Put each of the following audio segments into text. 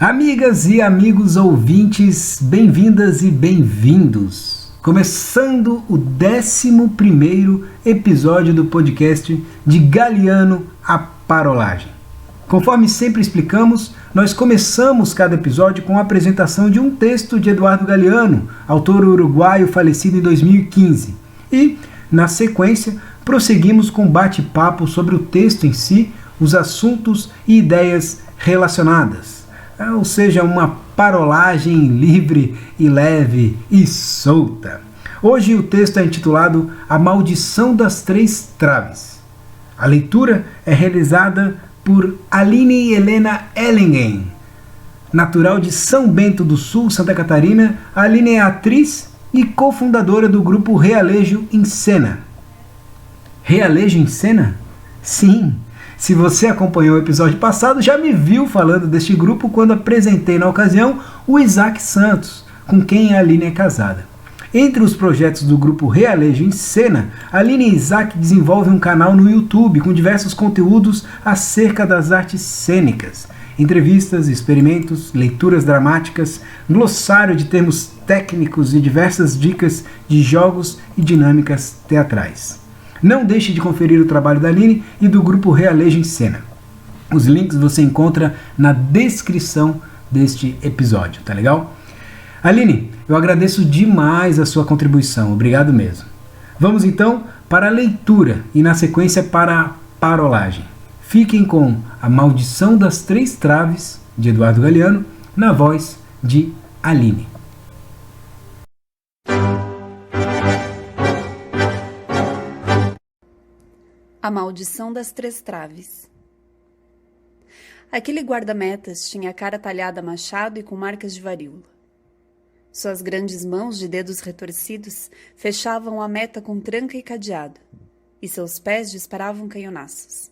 Amigas e amigos ouvintes, bem-vindas e bem-vindos. Começando o 11º episódio do podcast de Galiano a Parolagem. Conforme sempre explicamos, nós começamos cada episódio com a apresentação de um texto de Eduardo Galeano, autor uruguaio falecido em 2015. E, na sequência, prosseguimos com bate-papo sobre o texto em si, os assuntos e ideias relacionadas. Ou seja, uma parolagem livre e leve e solta. Hoje o texto é intitulado A Maldição das Três Traves. A leitura é realizada por Aline Helena Ellingen. Natural de São Bento do Sul, Santa Catarina, a Aline é atriz e cofundadora do grupo Realejo em Cena. Realejo em Cena? Sim! Se você acompanhou o episódio passado, já me viu falando deste grupo quando apresentei na ocasião o Isaac Santos, com quem a Aline é casada. Entre os projetos do grupo Realejo em Cena, Aline e Isaac desenvolvem um canal no YouTube com diversos conteúdos acerca das artes cênicas. Entrevistas, experimentos, leituras dramáticas, glossário de termos técnicos e diversas dicas de jogos e dinâmicas teatrais. Não deixe de conferir o trabalho da Aline e do grupo Realejo em Cena. Os links você encontra na descrição deste episódio, tá legal? Aline, eu agradeço demais a sua contribuição, obrigado mesmo. Vamos então para a leitura e na sequência para a parolagem. Fiquem com A Maldição das Três Traves, de Eduardo Galeano, na voz de Aline. A Maldição das Três Traves. Aquele guarda-metas tinha a cara talhada a machado e com marcas de varíola. Suas grandes mãos de dedos retorcidos fechavam a meta com tranca e cadeado, e seus pés disparavam canhonaços.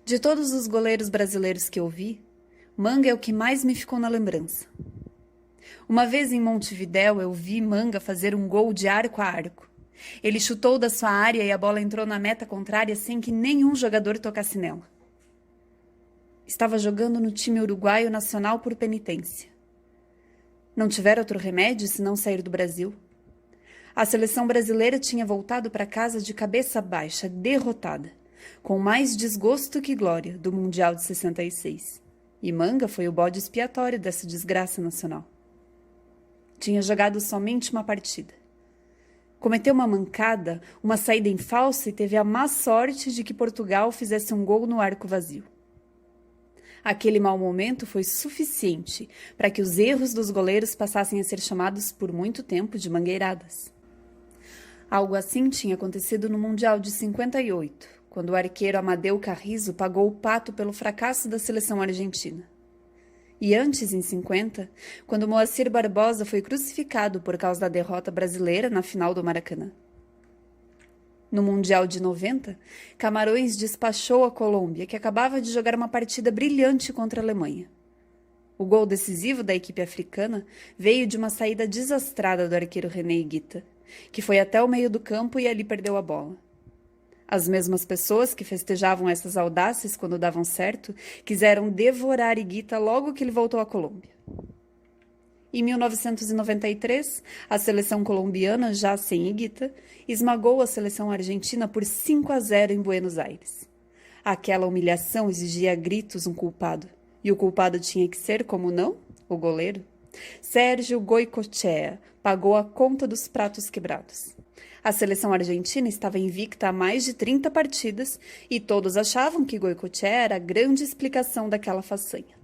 De todos os goleiros brasileiros que eu vi, Manga é o que mais me ficou na lembrança. Uma vez em Montevidéu eu vi Manga fazer um gol de arco a arco. Ele chutou da sua área e a bola entrou na meta contrária sem que nenhum jogador tocasse nela. Estava jogando no time uruguaio nacional por penitência. Não tivera outro remédio senão sair do Brasil. A seleção brasileira tinha voltado para casa de cabeça baixa, derrotada, com mais desgosto que glória do Mundial de 66. E Manga foi o bode expiatório dessa desgraça nacional. Tinha jogado somente uma partida. Cometeu uma mancada, uma saída em falso e teve a má sorte de que Portugal fizesse um gol no arco vazio. Aquele mau momento foi suficiente para que os erros dos goleiros passassem a ser chamados por muito tempo de mangueiradas. Algo assim tinha acontecido no Mundial de 58, quando o arqueiro Amadeu Carrizo pagou o pato pelo fracasso da seleção argentina. E antes, em 50, quando Moacir Barbosa foi crucificado por causa da derrota brasileira na final do Maracanã. No Mundial de 90, Camarões despachou a Colômbia, que acabava de jogar uma partida brilhante contra a Alemanha. O gol decisivo da equipe africana veio de uma saída desastrada do arqueiro René Higuita, que foi até o meio do campo e ali perdeu a bola. As mesmas pessoas que festejavam essas audácias quando davam certo, quiseram devorar Higuita logo que ele voltou à Colômbia. Em 1993, a seleção colombiana, já sem Higuita, esmagou a seleção argentina por 5-0 em Buenos Aires. Aquela humilhação exigia a gritos um culpado, e o culpado tinha que ser, como não, o goleiro. Sérgio Goicoechea pagou a conta dos pratos quebrados. A seleção argentina estava invicta há mais de 30 partidas e todos achavam que Goicoechea era a grande explicação daquela façanha.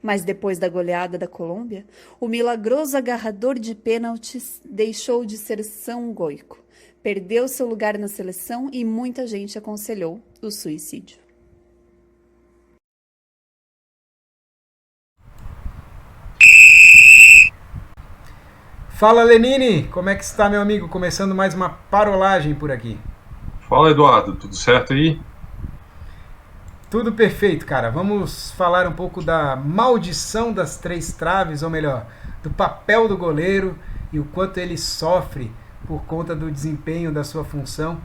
Mas depois da goleada da Colômbia, o milagroso agarrador de pênaltis deixou de ser São Goico, perdeu seu lugar na seleção e muita gente aconselhou o suicídio. Fala Lenine, como é que está, meu amigo? Começando mais uma parolagem por aqui. Fala, Eduardo, tudo certo aí? Tudo perfeito, cara. Vamos falar um pouco da maldição das três traves, ou melhor, do papel do goleiro e o quanto ele sofre por conta do desempenho da sua função.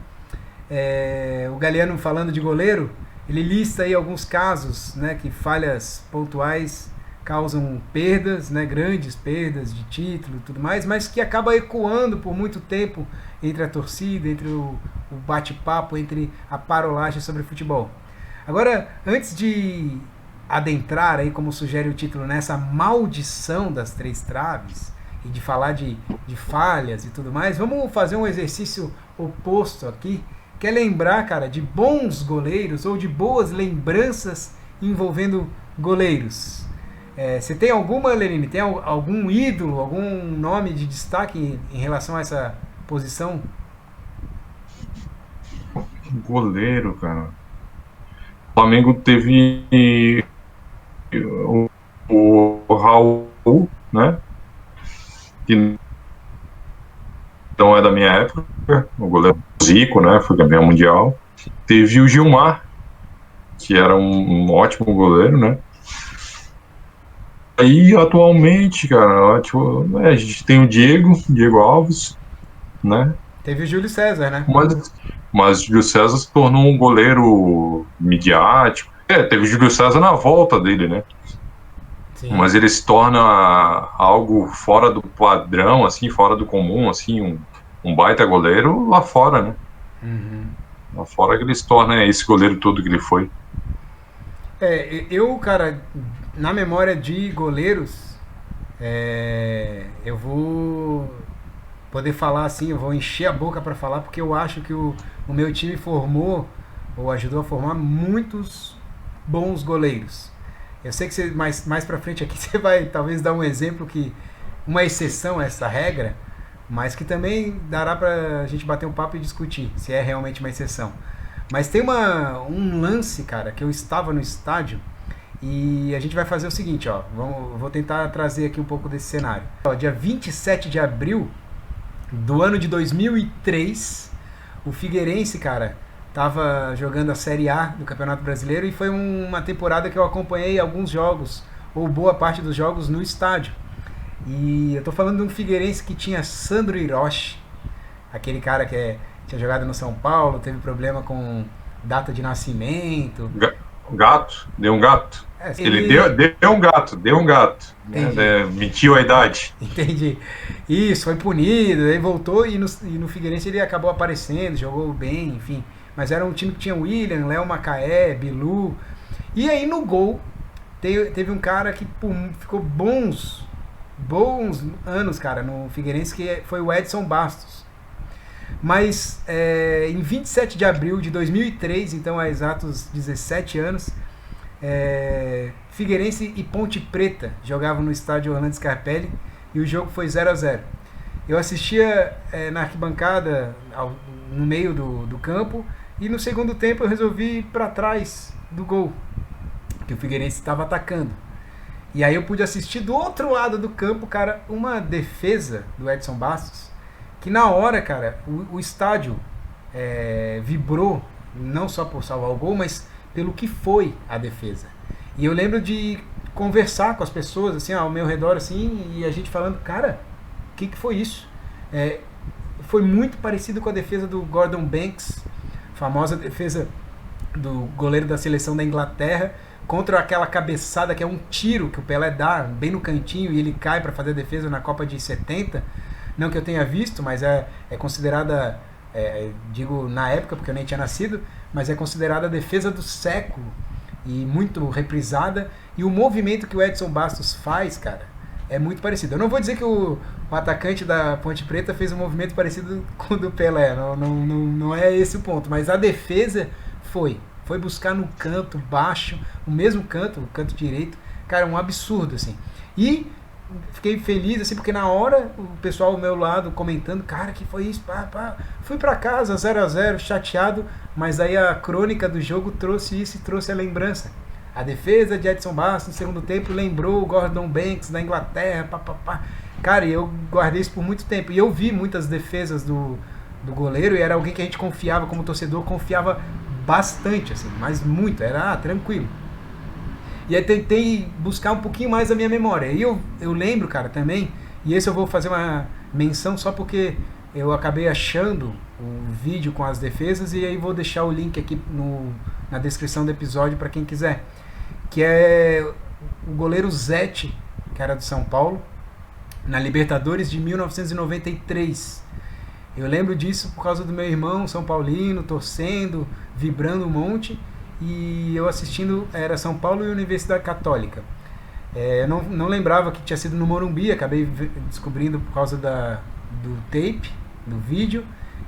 O Galeano, falando de goleiro, ele lista aí alguns casos, né, que falhas pontuais causam perdas, né, grandes perdas de título e tudo mais, mas que acaba ecoando por muito tempo entre a torcida, entre o bate-papo, entre a parolagem sobre futebol. Agora, antes de adentrar aí, como sugere o título, nessa maldição das três traves e de falar de falhas e tudo mais, vamos fazer um exercício oposto aqui, que é lembrar, cara, de bons goleiros ou de boas lembranças envolvendo goleiros. Você tem alguma, Lenine? Tem algum ídolo, algum nome de destaque em relação a essa posição? Goleiro, cara. O Flamengo teve o Raul, né? Que não é da minha época, o goleiro Zico, né? Foi campeão mundial. Teve o Gilmar, que era um ótimo goleiro, né? Aí, atualmente, cara, a gente tem o Diego Alves, né? Teve o Júlio César, né? Mas o Júlio César se tornou um goleiro midiático. Teve o Júlio César na volta dele, né? Sim. Mas ele se torna algo fora do padrão, assim, fora do comum, assim, um baita goleiro lá fora, né? Uhum. Lá fora que ele se torna esse goleiro todo que ele foi. Eu, cara, na memória de goleiros, eu vou poder falar assim, eu vou encher a boca para falar, porque eu acho que o meu time formou, ou ajudou a formar, muitos bons goleiros. Eu sei que você, mais pra frente aqui você vai talvez dar um exemplo, uma exceção a essa regra, mas que também dará pra gente bater um papo e discutir se é realmente uma exceção. Mas tem um lance, cara, que eu estava no estádio e a gente vai fazer o seguinte, ó. Vou tentar trazer aqui um pouco desse cenário. Dia 27 de abril do ano de 2003, o Figueirense, cara, tava jogando a Série A do Campeonato Brasileiro e foi uma temporada que eu acompanhei alguns jogos, ou boa parte dos jogos, no estádio. E eu tô falando de um Figueirense que tinha Sandro Hiroshi, aquele cara que tinha jogado no São Paulo, teve problema com data de nascimento. Deu um gato. Ele deu um gato. Né? Mentiu a idade. Entendi. Isso, foi punido, aí voltou e no Figueirense ele acabou aparecendo, jogou bem, enfim. Mas era um time que tinha William, Léo Macaé, Bilu. E aí no gol teve um cara que ficou bons anos, cara, no Figueirense, que foi o Edson Bastos. Mas em 27 de abril de 2003, então há exatos 17 anos, Figueirense e Ponte Preta jogavam no estádio Orlando Scarpelli e o jogo foi 0-0. Eu assistia na arquibancada, no meio do campo, e no segundo tempo eu resolvi ir para trás do gol, que o Figueirense estava atacando. E aí eu pude assistir do outro lado do campo, cara, uma defesa do Edson Bastos, que na hora, cara, o estádio vibrou, não só por salvar o gol, mas pelo que foi a defesa. E eu lembro de conversar com as pessoas, assim, ao meu redor, assim, e a gente falando, cara, o que foi isso? Foi muito parecido com a defesa do Gordon Banks, famosa defesa do goleiro da seleção da Inglaterra, contra aquela cabeçada que é um tiro que o Pelé dá bem no cantinho e ele cai para fazer a defesa na Copa de 70. Não que eu tenha visto, mas é considerada, digo na época porque eu nem tinha nascido, mas é considerada a defesa do século e muito reprisada. E o movimento que o Edson Bastos faz, cara, é muito parecido. Eu não vou dizer que o atacante da Ponte Preta fez um movimento parecido com o do Pelé, não é esse o ponto, mas a defesa foi buscar no canto baixo, o mesmo canto, o canto direito, cara, um absurdo, assim. E fiquei feliz, assim, porque na hora o pessoal ao meu lado comentando, cara, que foi isso, fui pra casa 0-0, chateado, mas aí a crônica do jogo trouxe isso e trouxe a lembrança. A defesa de Edson Bastos no segundo tempo lembrou o Gordon Banks da Inglaterra, Cara, eu guardei isso por muito tempo. E eu vi muitas defesas do goleiro e era alguém que a gente confiava, como torcedor, confiava bastante, assim, mas muito, era tranquilo. E aí tentei buscar um pouquinho mais a minha memória. E eu lembro, cara, também, e esse eu vou fazer uma menção só porque eu acabei achando o vídeo com as defesas e aí vou deixar o link aqui na descrição do episódio para quem quiser. Que é o goleiro Zete, que era do São Paulo, na Libertadores de 1993. Eu lembro disso por causa do meu irmão São Paulino, torcendo, vibrando um monte, e eu assistindo, era São Paulo e Universidade Católica. Eu não lembrava que tinha sido no Morumbi, acabei descobrindo por causa do tape, do vídeo,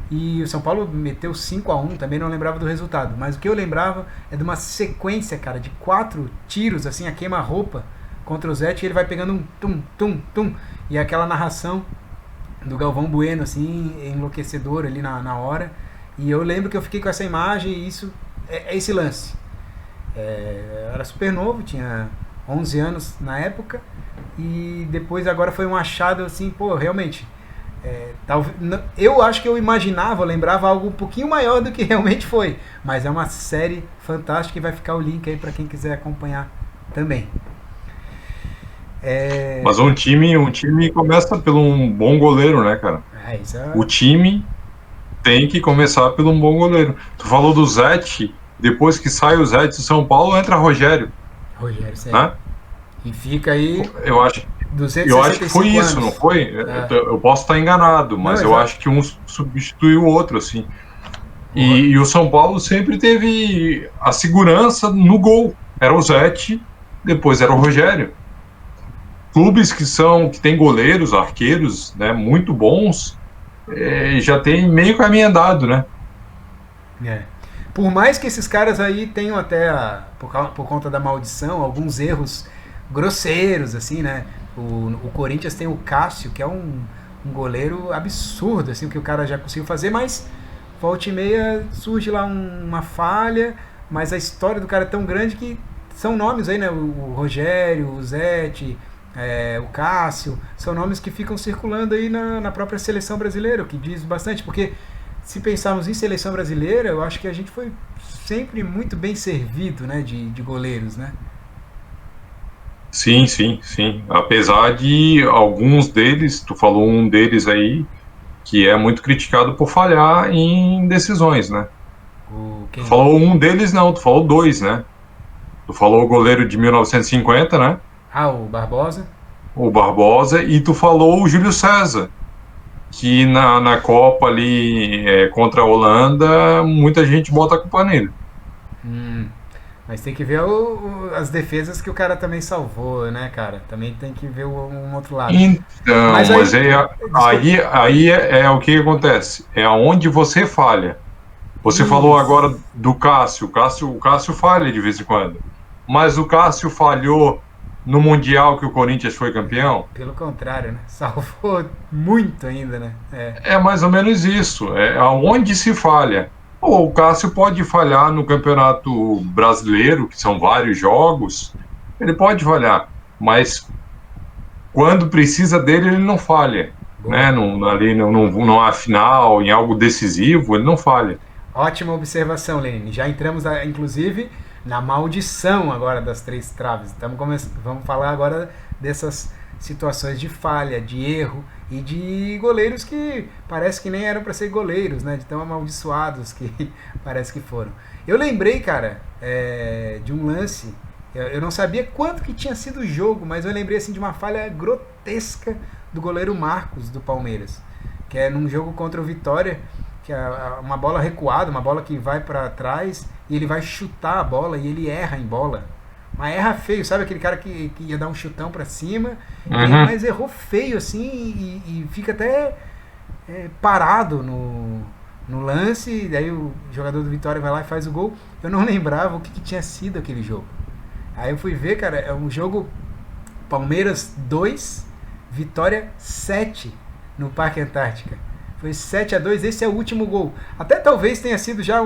e o São Paulo meteu 5-1, também não lembrava do resultado, mas o que eu lembrava é de uma sequência, cara, de 4 tiros, assim, a queima-roupa contra o Zete, e ele vai pegando um tum, tum, tum, e aquela narração do Galvão Bueno, assim, enlouquecedor ali na hora, e eu lembro que eu fiquei com essa imagem, e isso é esse lance. Eu era super novo, tinha 11 anos na época, e depois agora foi um achado assim, pô, realmente, eu acho que eu imaginava, eu lembrava algo um pouquinho maior do que realmente foi, mas é uma série fantástica e vai ficar o link aí para quem quiser acompanhar também. Mas um time começa pelo um bom goleiro, né, cara? O time tem que começar pelo um bom goleiro. Tu falou do Zete, depois que sai o Zete do São Paulo, entra Rogério. Rogério, sim. Né? E fica aí. Eu acho que foi isso, não foi? Eu posso estar enganado, mas eu acho que um substituiu o outro, assim. E o São Paulo sempre teve a segurança no gol. Era o Zete, depois era o Rogério. Clubes que tem goleiros, arqueiros, né, muito bons, já tem meio caminho andado, né? Por mais que esses caras aí tenham até, por conta da maldição, alguns erros grosseiros, assim, né? O Corinthians tem o Cássio, que é um goleiro absurdo, assim, o que o cara já conseguiu fazer, mas volta e meia surge lá uma falha, mas a história do cara é tão grande que são nomes aí, né? O Rogério, o Zete, o Cássio, são nomes que ficam circulando aí na própria seleção brasileira, o que diz bastante, porque se pensarmos em seleção brasileira, eu acho que a gente foi sempre muito bem servido, né, de goleiros, né? Sim. Apesar de alguns deles, tu falou um deles aí, que é muito criticado por falhar em decisões, né? Tu falou um deles, não, tu falou 2, né? Tu falou o goleiro de 1950, né? O Barbosa. O Barbosa, e tu falou o Júlio César, que na Copa ali contra a Holanda, muita gente bota a culpa nele. Mas tem que ver as defesas que o cara também salvou, né, cara? Também tem que ver um outro lado. Então, mas aí é o que acontece. É onde você falha. Você falou agora do Cássio. O Cássio falha de vez em quando. Mas o Cássio falhou no Mundial que o Corinthians foi campeão? Pelo contrário, né? Salvou muito ainda, né? É mais ou menos isso. É aonde se falha. O Cássio pode falhar no Campeonato Brasileiro, que são vários jogos. Ele pode falhar. Mas quando precisa dele, ele não falha. Né? Ali numa final, em algo decisivo, ele não falha. Ótima observação, Lenine. Já entramos, inclusive, na maldição agora das 3 traves. Vamos falar agora dessas situações de falha, de erro e de goleiros que parece que nem eram para ser goleiros, né? De tão amaldiçoados que parece que foram. Eu lembrei, cara, de um lance. Eu não sabia quanto que tinha sido o jogo, mas eu lembrei assim de uma falha grotesca do goleiro Marcos do Palmeiras, que é num jogo contra o Vitória, que é uma bola recuada, uma bola que vai para trás e ele vai chutar a bola e ele erra em bola. Mas erra feio, sabe aquele cara que ia dar um chutão para cima, mas errou feio assim e fica até parado no lance, e daí o jogador do Vitória vai lá e faz o gol. Eu não lembrava o que tinha sido aquele jogo. Aí eu fui ver, cara, é um jogo Palmeiras 2, Vitória 7 no Parque Antártica. Foi 7-2, esse é o último gol. Até talvez tenha sido já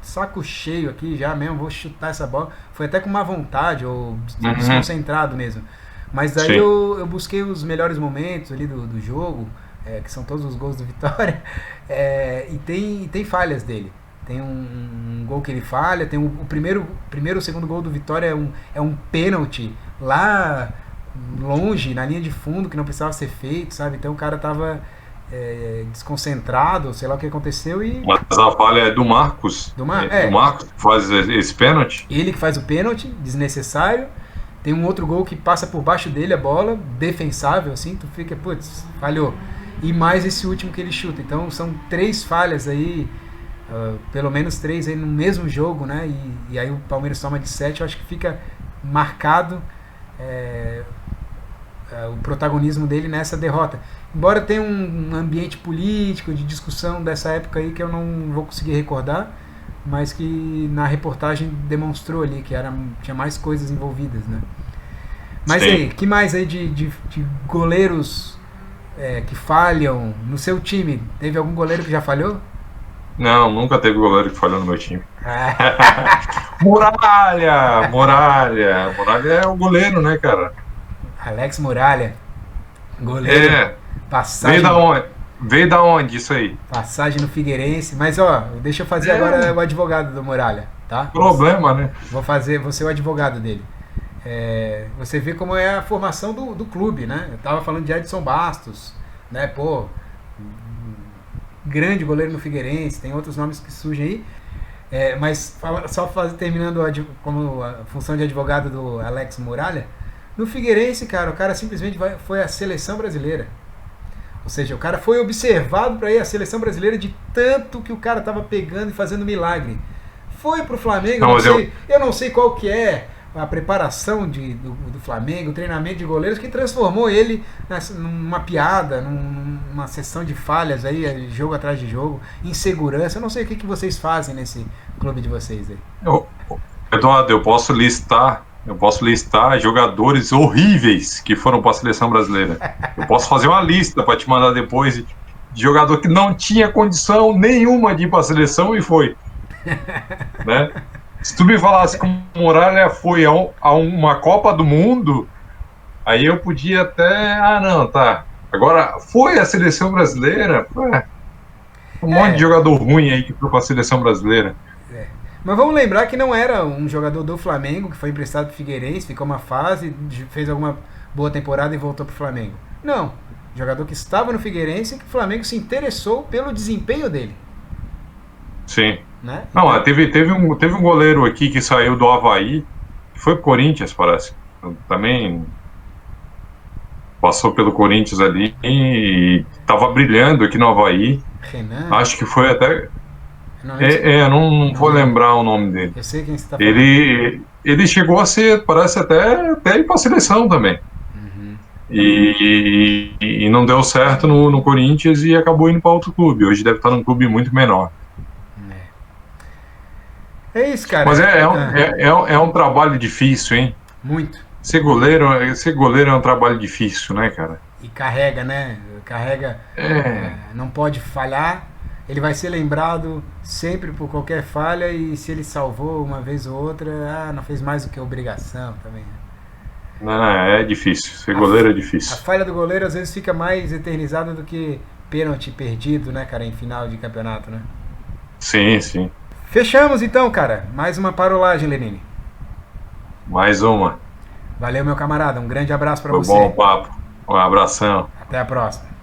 saco cheio aqui, já mesmo, vou chutar essa bola. Foi até com má vontade, ou desconcentrado mesmo. Mas daí eu busquei os melhores momentos ali do jogo, que são todos os gols do Vitória, e tem falhas dele. Tem um gol que ele falha, tem o primeiro ou segundo gol do Vitória é um pênalti lá longe, na linha de fundo, que não precisava ser feito, sabe? Então o cara tava desconcentrado, sei lá o que aconteceu e... Mas a falha é do Marcos. Do Marcos que faz esse pênalti? Ele que faz o pênalti, desnecessário, Tem um outro gol que passa por baixo dele a bola, defensável, assim, tu fica, putz, falhou. E mais esse último que ele chuta. Então são 3 falhas aí, pelo menos 3 aí no mesmo jogo, né? E aí o Palmeiras toma de 7, eu acho que fica marcado o protagonismo dele nessa derrota. Embora tenha um ambiente político, de discussão dessa época aí que eu não vou conseguir recordar, mas que na reportagem demonstrou ali que tinha mais coisas envolvidas, né? Mas sim. Aí, que mais aí de goleiros que falham no seu time? Teve algum goleiro que já falhou? Não, nunca teve goleiro que falhou no meu time. Muralha! Muralha é o goleiro, né, cara? Alex Muralha, goleiro. Passagem... Veio da onde isso aí? Passagem no Figueirense. Mas, ó, deixa eu fazer agora o advogado do Muralha, tá? Problema, né? Vou ser o advogado dele. Você vê como é a formação do clube, né? Eu tava falando de Edson Bastos, né? Pô, grande goleiro no Figueirense, tem outros nomes que surgem aí. Mas só terminando como a função de advogado do Alex Muralha, no Figueirense, cara, o cara simplesmente foi à seleção brasileira. Ou seja, o cara foi observado para ir à seleção brasileira de tanto que o cara tava pegando e fazendo milagre. Foi pro Flamengo, eu não sei qual que é a preparação do Flamengo, o treinamento de goleiros que transformou ele numa piada, numa sessão de falhas aí, jogo atrás de jogo, insegurança. Eu não sei o que vocês fazem nesse clube de vocês aí. Eduardo, eu posso listar jogadores horríveis que foram para a seleção brasileira. Eu posso fazer uma lista para te mandar depois de jogador que não tinha condição nenhuma de ir para a seleção e foi. Né? Se tu me falasse que o Muralha foi a uma Copa do Mundo, aí eu podia até... não, tá. Agora, foi a seleção brasileira? Um monte de jogador ruim aí que foi para a seleção brasileira. Mas vamos lembrar que não era um jogador do Flamengo, que foi emprestado pro Figueirense, ficou uma fase, fez alguma boa temporada e voltou pro Flamengo. Não. Jogador que estava no Figueirense e que o Flamengo se interessou pelo desempenho dele. Sim. Né? Não, teve um goleiro aqui que saiu do Avaí, que foi pro Corinthians, parece. Também passou pelo Corinthians ali e estava brilhando aqui no Avaí. Renan. Acho que foi até... não vou lembrar o nome dele. Eu sei quem você tá falando. Ele chegou a ser, parece até ir para a seleção também. Uhum. E não deu certo no Corinthians e acabou indo para outro clube. Hoje deve estar num clube muito menor. É isso, cara. Mas é um trabalho difícil, hein? Muito. Ser goleiro é um trabalho difícil, né, cara? E carrega, né? Não pode falhar. Ele vai ser lembrado sempre por qualquer falha e se ele salvou uma vez ou outra, não fez mais do que obrigação também. Não, é difícil. Ser goleiro é difícil. A falha do goleiro às vezes fica mais eternizada do que pênalti perdido, né, cara, em final de campeonato, né? Sim, sim. Fechamos então, cara. Mais uma parolagem, Lenine. Mais uma. Valeu, meu camarada. Um grande abraço pra você. Foi bom o papo. Um abração. Até a próxima.